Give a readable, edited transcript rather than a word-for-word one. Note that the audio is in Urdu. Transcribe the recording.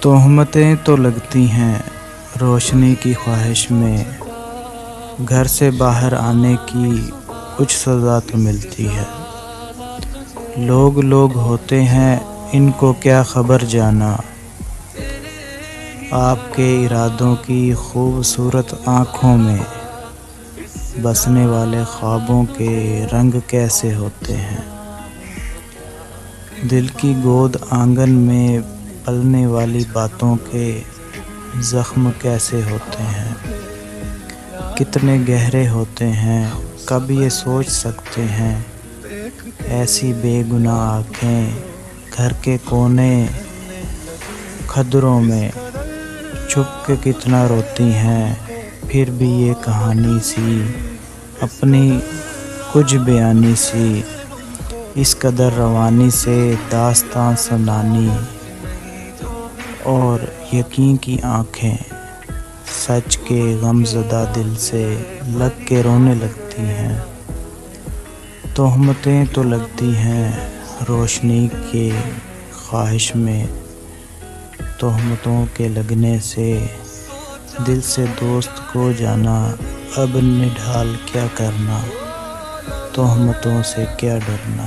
تہمتیں تو لگتی ہیں روشنی کی خواہش میں، گھر سے باہر آنے کی کچھ سزا تو ملتی ہے۔ لوگ ہوتے ہیں ان کو کیا خبر جانا، آپ کے ارادوں کی خوبصورت آنکھوں میں بسنے والے خوابوں کے رنگ کیسے ہوتے ہیں، دل کی گود آنگن میں پلنے والی باتوں کے زخم کیسے ہوتے ہیں، کتنے گہرے ہوتے ہیں، کب یہ سوچ سکتے ہیں، ایسی بے گناہ آنکھیں گھر کے کونے کھدروں میں چھپ کے کتنا روتی ہیں، پھر بھی یہ کہانی سی اپنی کچھ بیانی سی، اس قدر روانی سے داستاں سنانی، اور یقین کی آنکھیں سچ کے غم زدہ دل سے لگ کے رونے لگتی ہیں۔ تہمتیں تو لگتی ہیں روشنی کے خواہش میں، تہمتوں کے لگنے سے دل سے دوست کو جانا، اب نڈھال کیا کرنا، تہمتوں سے کیا ڈرنا۔